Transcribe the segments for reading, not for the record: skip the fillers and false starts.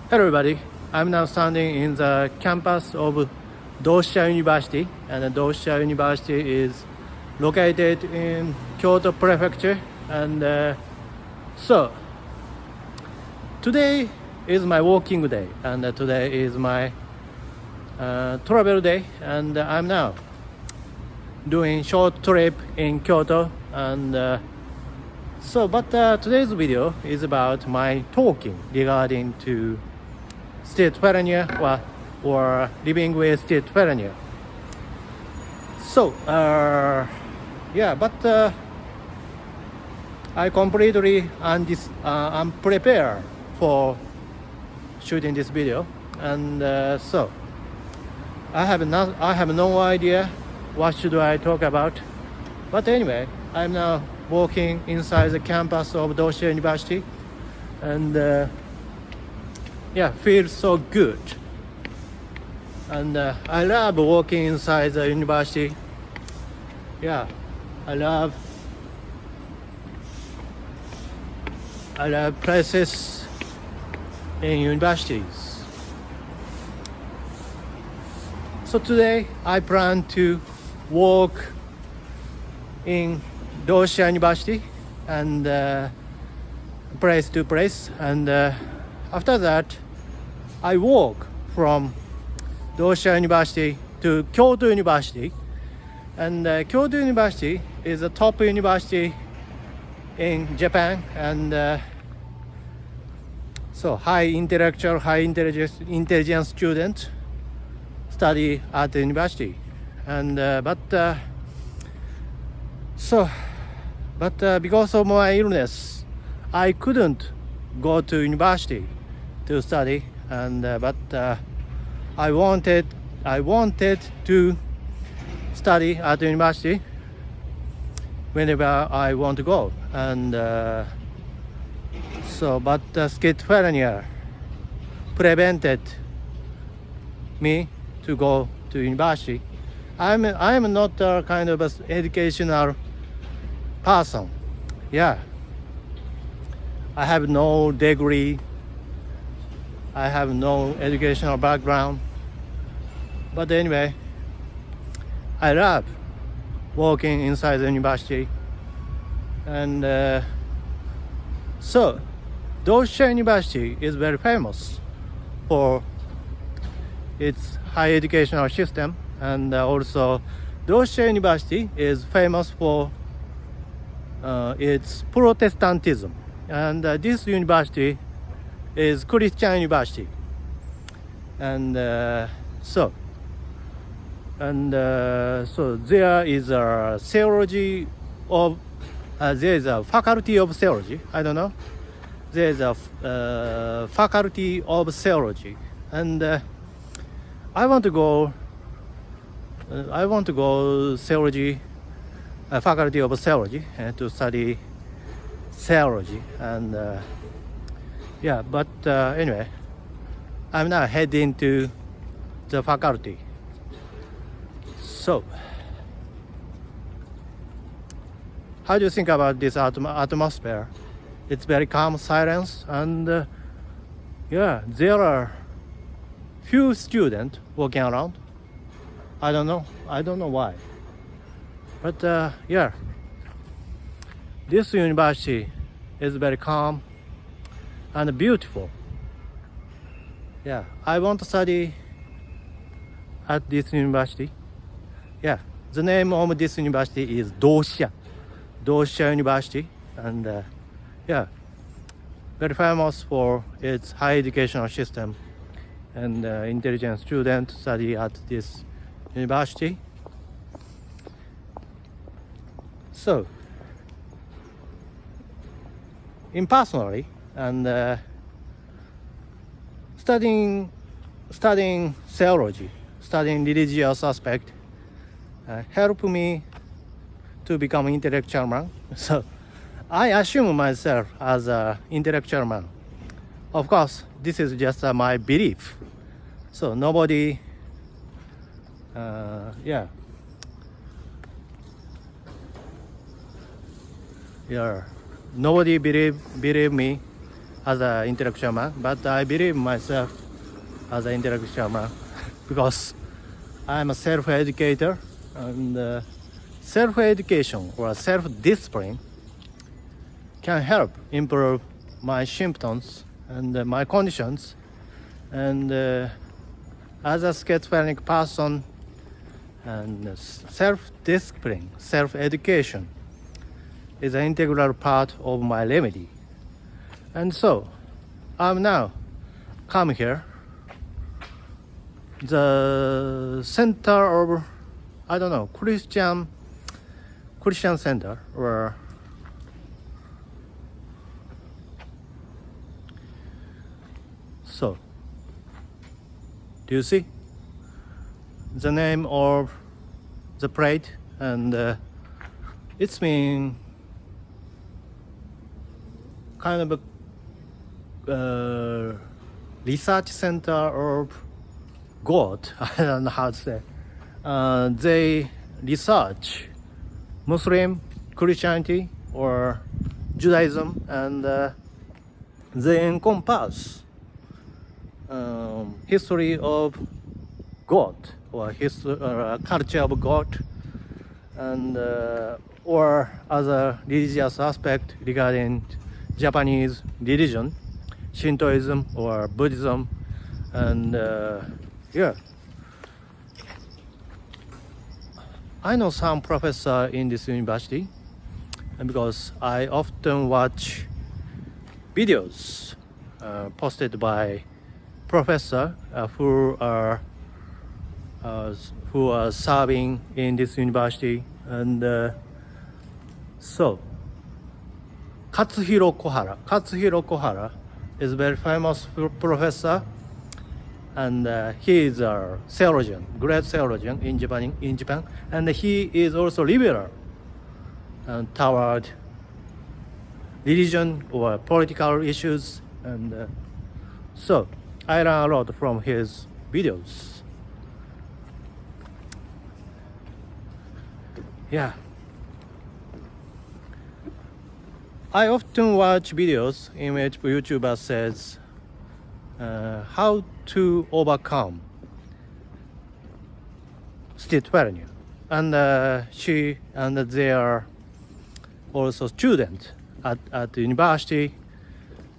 Hello everybody, I'm now standing in the campus of Doshisha University, and Doshisha University is located in Kyoto Prefecture. And so today is my working day, and today is my travel day, and I'm now doing short trip in Kyoto. And but today's video is about my talking regarding to schizophrenia or living with schizophrenia. So I completely unprepared for shooting this video, and so I have no idea what should I talk about. But anyway, I'm now walking inside the campus of Doshisha University, and feels so good. And I love walking inside the university. I love places in universities. So today I plan to walk in Doshisha University and place to place, and after that I walk from Doshisha University to Kyoto University. And Kyoto University is a top university in Japan, and so high intelligence students study at the university. And because of my illness, I couldn't go to university to study, and I wanted to study at the university whenever I want to go. And but schizophrenia prevented me to go to university. I'm not a kind of an educational person. I have no degree, I have no educational background, but anyway, I love walking inside the university. And so Doshisha University is very famous for its high educational system, and also Doshisha University is famous for its Protestantism. And this university is Christian university, and so there is a theology of there is a faculty of theology. I don't know. There is a faculty of theology, and I want to go theology, faculty of theology, to study theology. And but anyway, I'm now heading to the faculty. So how do you think about this atmosphere? It's very calm, silence, and there are few students walking around. I don't know why, but this university is very calm and beautiful. I want to study at this university. The name of this university is Doshisha University, and very famous for its high educational system, and intelligent students study at this university. So impersonally, and studying theology, studying religious aspect, help me to become intellectual man. So I assume myself as an intellectual man. Of course, this is just my belief. So nobody, nobody believe me as an intellectual man, but I believe myself as an intellectual man because I'm a self-educator, and self-education or self-discipline can help improve my symptoms and my conditions. And as a schizophrenic person, and self-discipline, self-education is an integral part of my remedy. And so I'm now come here, the center of, I don't know, Christian center, or so. Do you see the name of the plate? And it's been kind of a research center of God. I don't know how to say. They research Muslim, Christianity, or Judaism, and they encompass history of God, or history, or culture of God, and or other religious aspect regarding Japanese religion, Shintoism or Buddhism, and yeah. I know some professor in this university, and because I often watch videos posted by professor who are serving in this university, and so Katsuhiro Kohara is a very famous professor, and he is a theologian, great theologian in Japan, and he is also liberal toward religion or political issues, and so I learn a lot from his videos. Yeah. I often watch videos in which YouTuber says how to overcome schizophrenia, and she and they are also students at the university,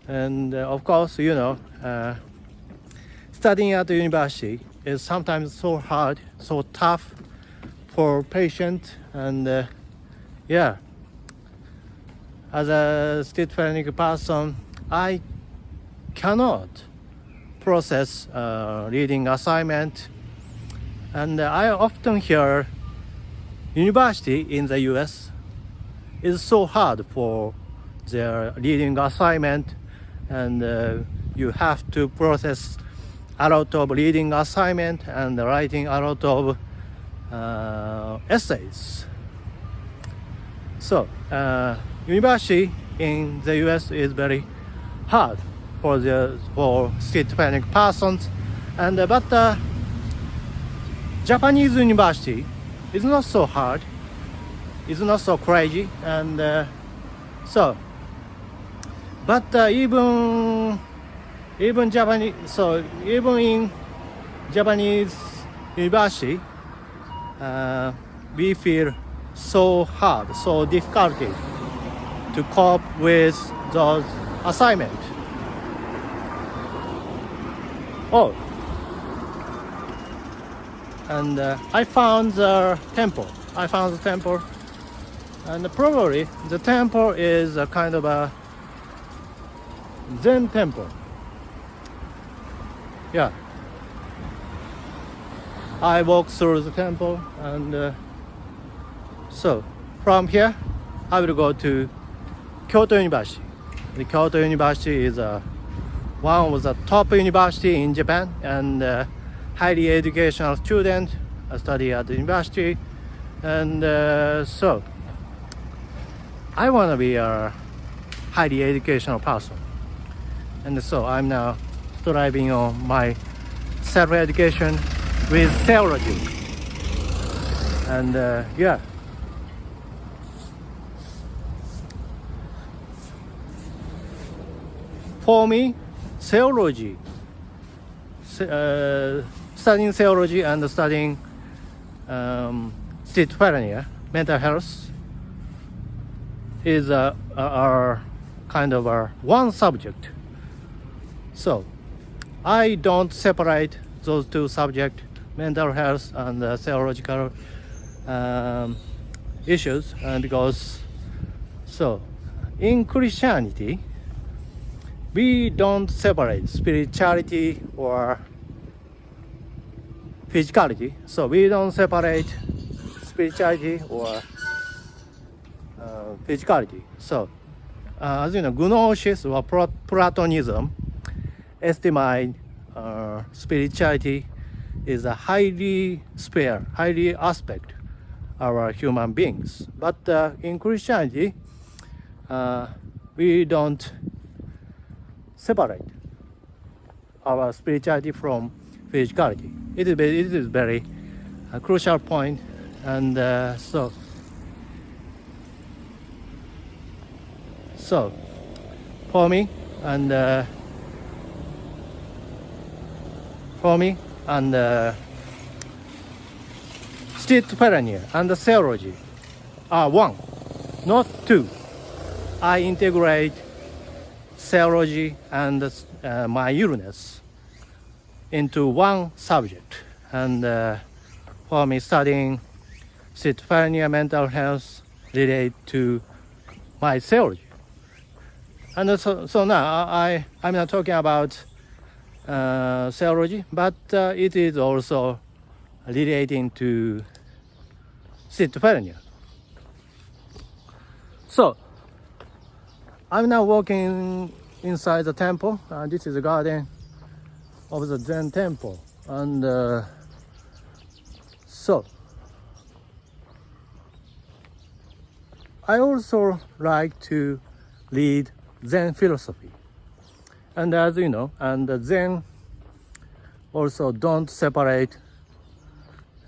and of course, you know, studying at the university is sometimes so hard, so tough for patient, and yeah. As a schizophrenic person, I cannot process reading assignment, and I often hear university in the US is so hard for their reading assignment, and you have to process a lot of reading assignment and writing a lot of essays. So university in the US is very hard for schizophrenic persons, and but Japanese university is not so hard, it's not so crazy, and so. But even Japanese, so even in Japanese university, we feel so hard, so difficult to cope with those assignments. Oh, and I found the temple. And probably the temple is a kind of a Zen temple. Yeah. I walked through the temple, and so from here I will go to Kyoto University. The Kyoto University is one of the top university in Japan, and highly educational student study at the university, and so I want to be a highly educational person, and so I'm now striving on my self-education with theology, and yeah. for me, theology, studying theology and studying schizophrenia, mental health, is our kind of our one subject. So I don't separate those two subjects, mental health and theological issues, because so in Christianity we don't separate spirituality or physicality. So we don't separate spirituality or physicality. So as you know, Gnosis or Platonism estimate spirituality is a highly aspect of our human beings. But in Christianity, we don't separate our spirituality from physicality. It is very crucial point, and so for me and schizophrenia and theology are one, not two. I integrate theology and my illness into one subject, and for me studying schizophrenia, mental health relate to my theology. And so now I'm not talking about theology, but it is also relating to schizophrenia. So I'm now walking inside the temple. This is the garden of the Zen temple, and so I also like to read Zen philosophy. And as you know, and Zen also don't separate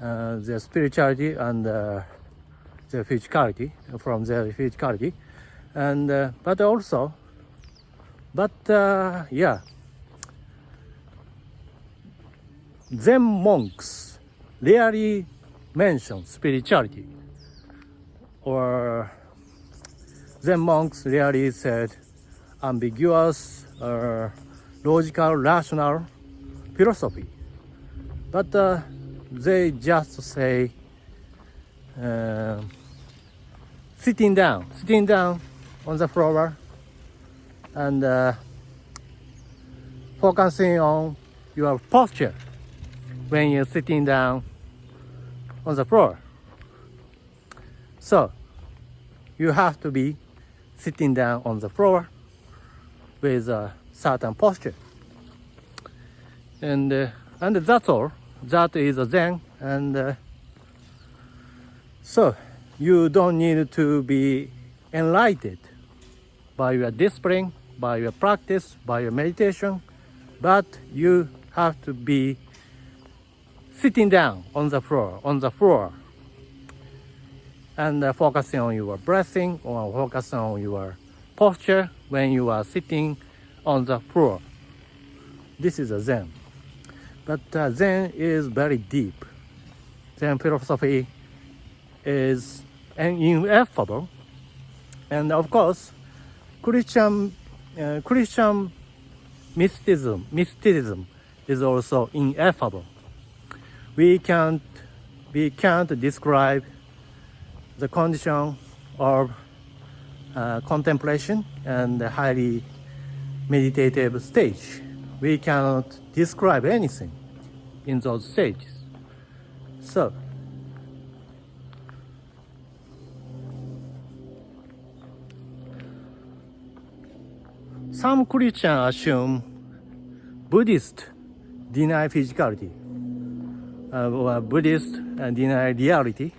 their spirituality and their physicality from their physicality, and Zen monks rarely mention spirituality, or Zen monks rarely said ambiguous or logical, rational philosophy, but they just say sitting down on the floor and focusing on your posture when you're sitting down on the floor. So you have to be sitting down on the floor with a certain posture, and that's all. That is a Zen, and so you don't need to be enlightened by your discipline, by your practice, by your meditation, but you have to be sitting down on the floor, and focusing on your breathing or focusing on your posture when you are sitting on the floor. This is a Zen. But Zen is very deep. Zen philosophy is ineffable, and of course, Christian mysticism is also ineffable. We can't describe the condition of contemplation and the highly meditative stage. We cannot describe anything in those stages. So some Christians assume Buddhists deny physicality, or Buddhists deny reality,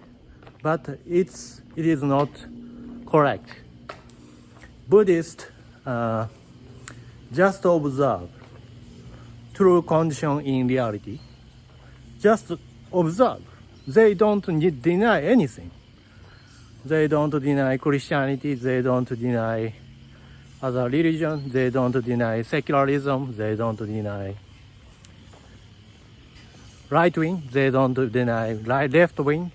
but it is not correct. Buddhists just observe true condition in reality. Just observe. They don't deny anything. They don't deny Christianity. They don't deny as a religion. They don't deny secularism. They don't deny right wing. They don't deny left wing.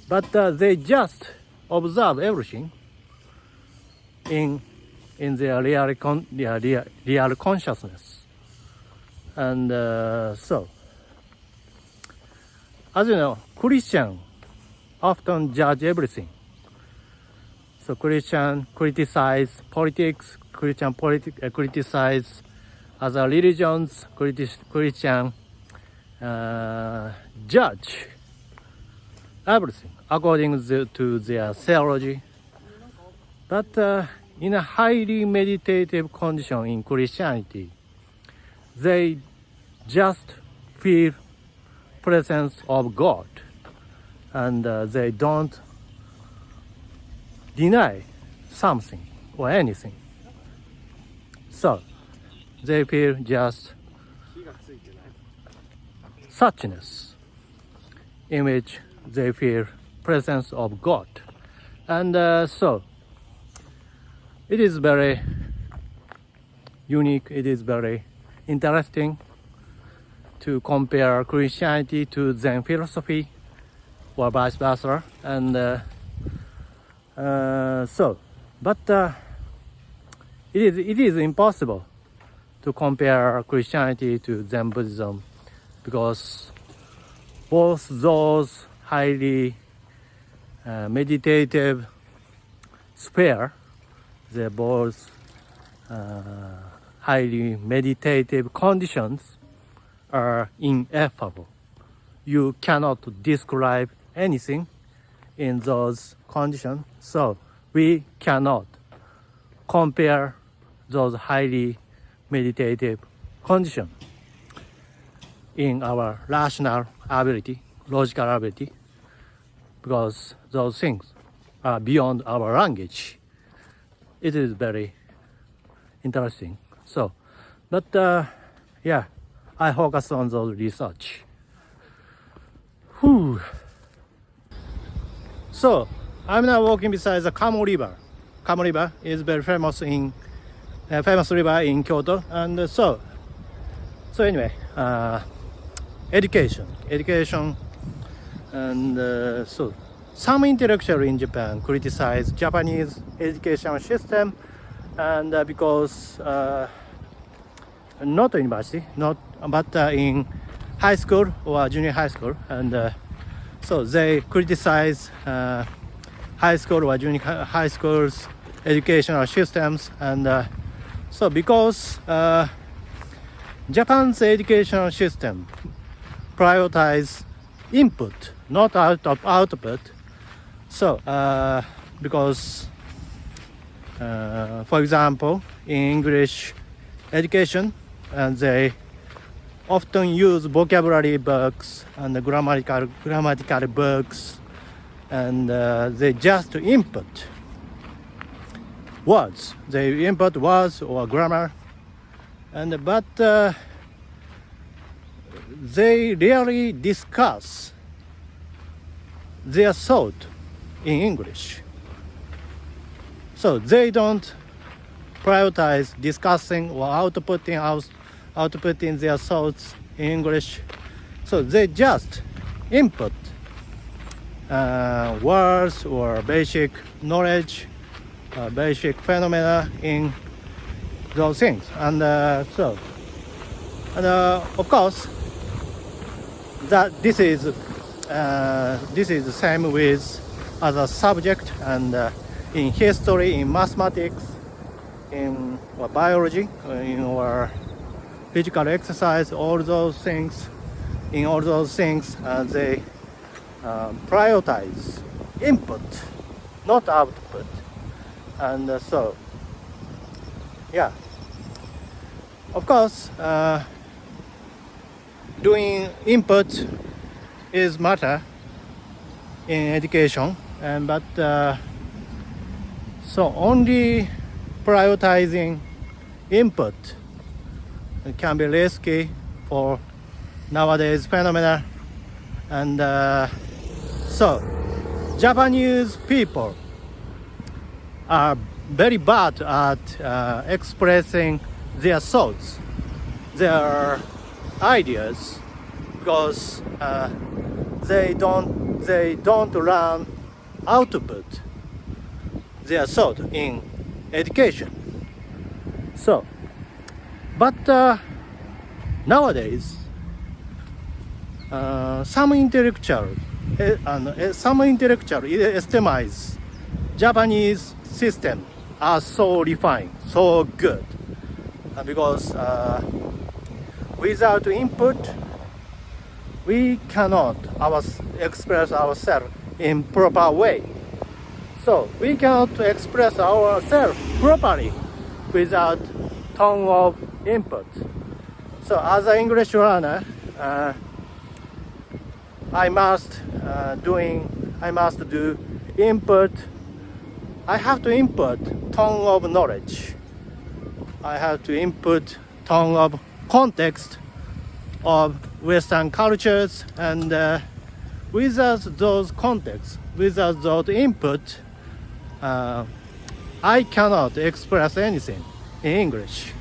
But they just observe everything in their real consciousness. And so, as you know, Christians often judge everything. So Christian criticize politics, criticize other religions, Christian judge everything according to their theology. But in a highly meditative condition in Christianity, they just feel presence of God, and they don't deny something or anything. So they feel just suchness in which they feel presence of God. And so it is very unique, it is very interesting to compare Christianity to Zen philosophy or vice versa. And it is impossible to compare Christianity to Zen Buddhism, because both those highly meditative sphere, they're both highly meditative conditions are ineffable. You cannot describe anything in those conditions, so we cannot compare those highly meditative conditions in our rational ability, logical ability, because those things are beyond our language. It is very interesting. So, but yeah, I focus on those research. Whew. So, I'm now walking beside the Kamo River. Kamo River is very famous river in Kyoto, and so anyway, education, and so some intellectuals in Japan criticize Japanese education system, and because not university, but in high school or junior high school, and so they criticize high school or junior high schools educational systems, and so because Japan's educational system prioritize input, not output. So because for example, in English education, and they often use vocabulary books and grammatical books, and they just input words. They input words or grammar, but they rarely discuss their thought in English. So they don't prioritize discussing or outputting their thoughts in English. So they just input words or basic knowledge, basic phenomena in those things. And of course, that this is the same with other subject, and in history, in mathematics, in biology, in our physical exercise, all those things. In all those things, they prioritize input, not output, and so yeah. Of course, doing input is matter in education, but so only prioritizing input can be risky for nowadays phenomena, and so Japanese people are very bad at expressing their thoughts, their ideas, because they don't learn how to put their thought in education. So, but nowadays, some intellectual estimates Japanese system are so refined, so good, because without input, we cannot express ourselves in proper way. So we cannot express ourselves properly without tone of input. So as an English learner, I must do input. I have to input tone of knowledge. I have to input tone of context of Western cultures, and without those contexts, without those input, I cannot express anything in English.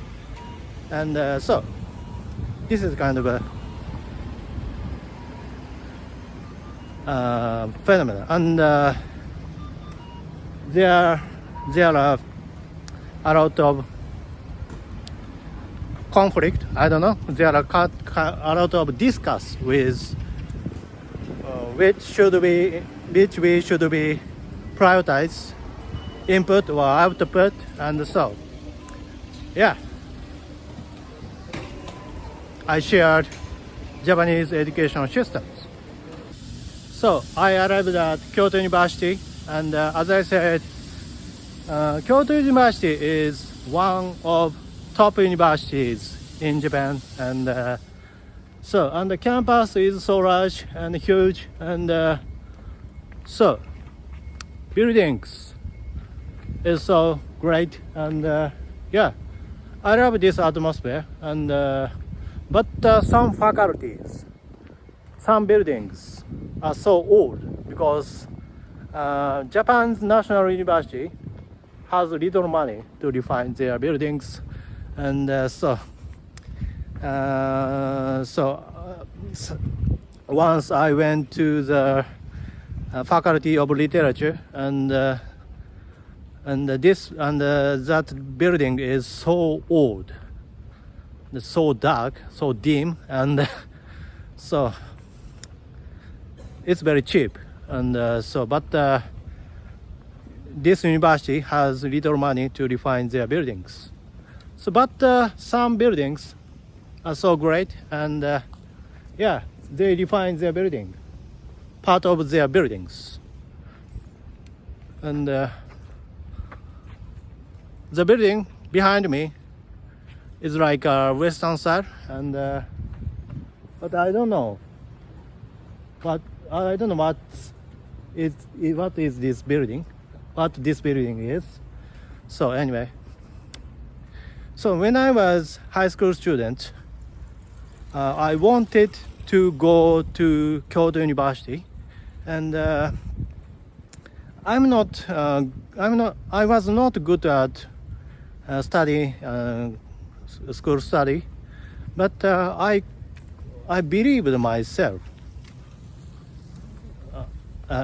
And so this is kind of a phenomenon. And there are a lot of conflict. I don't know. There are a lot of discuss with which we should be prioritize, input or output, and so yeah. I shared Japanese educational systems. So I arrived at Kyoto University, and as I said, Kyoto University is one of top universities in Japan, and and the campus is so large and huge, and so buildings is so great, and yeah, I love this atmosphere. And but some faculties, some buildings are so old, because Japan's national university has little money to refine their buildings, and once I went to the faculty of literature, and that building is so old, it's so dark, so dim, and so it's very cheap, and but this university has little money to refine their buildings. So, but some buildings are so great, and yeah, they refine their building, part of their buildings, and the building behind me is like a Western style, and but I don't know what is this building, what this building is. So anyway, so when I was high school student, I wanted to go to Kyoto University, and I was not good at school study, but I believed myself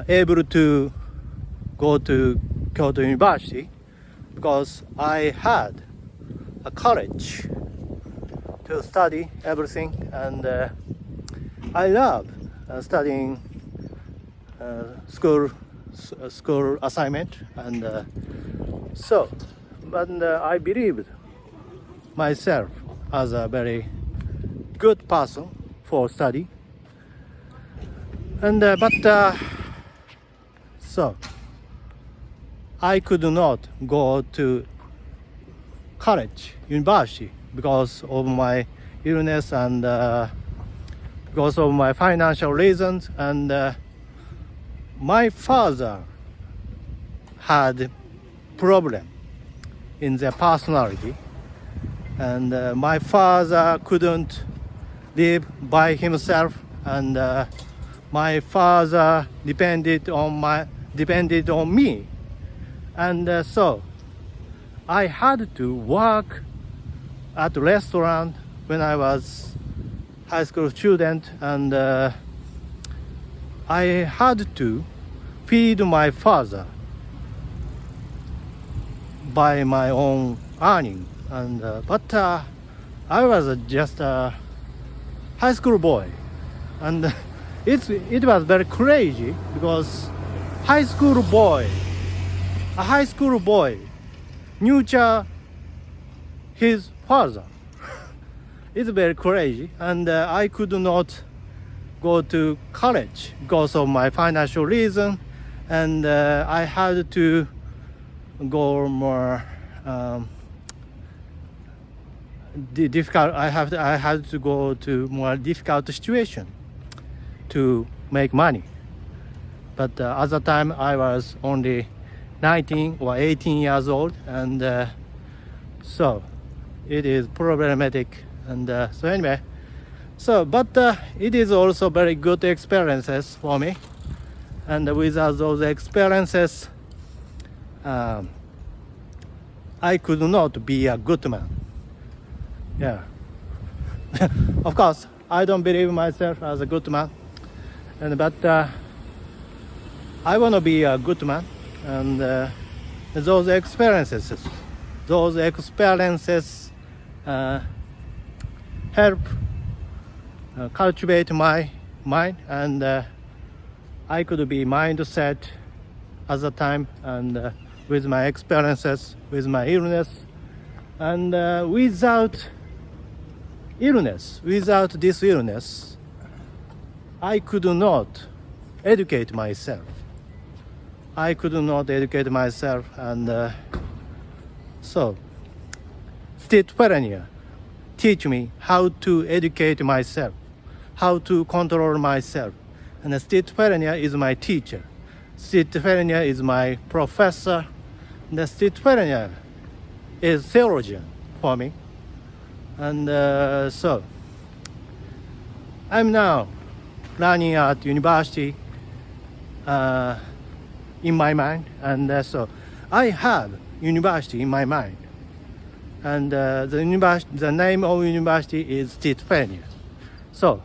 able to go to Kyoto University, because I had a courage to study everything, and I love studying school assignment, and but I believed myself as a very good person for study, and so I could not go to college, university, because of my illness, and because of my financial reasons, and my father had problem in their personality, and my father couldn't live by himself, and my father depended on me, and so I had to work at a restaurant when I was high school student, and I had to feed my father by my own earning, and but I was just a high school boy, and it was very crazy because a high school boy nurture his father. It's very crazy, and I could not go to college because of my financial reason, and I had to go more difficult. I had to go to more difficult situation to make money. But at the time I was only 19 or 18 years old, and so it is problematic. And so anyway, but it is also very good experiences for me, and without those experiences I could not be a good man. Yeah. Of course I don't believe myself as a good man, but I want to be a good man, and those experiences help cultivate my mind, and I could be mindset at the time, and with my experiences, with my illness, and without this illness, I could not educate myself. And so schizophrenia teach me how to educate myself, how to control myself, and schizophrenia is my teacher. Schizophrenia is my professor. The schizophrenia is theologian for me, and so I'm now learning at university in my mind, and so I have university in my mind, and the name of university is Schizophrenia. So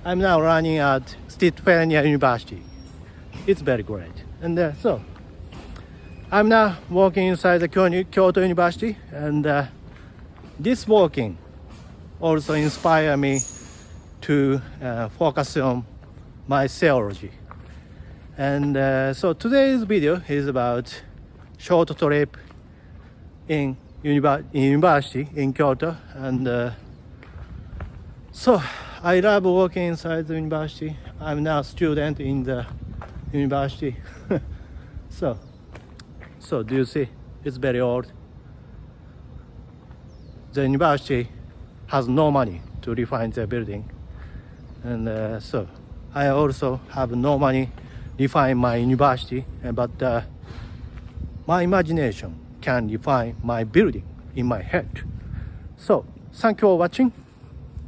I'm now learning at Schizophrenia University. It's very great, and so I'm now walking inside the Kyoto University, and this walking also inspired me to focus on my theology. And so today's video is about short trip in university in Kyoto, and so I love walking inside the university. I'm now a student in the university. So do you see? It's very old. The university has no money to refine the building, and so I also have no money to refine my university, but my imagination can refine my building in my head. So thank you for watching.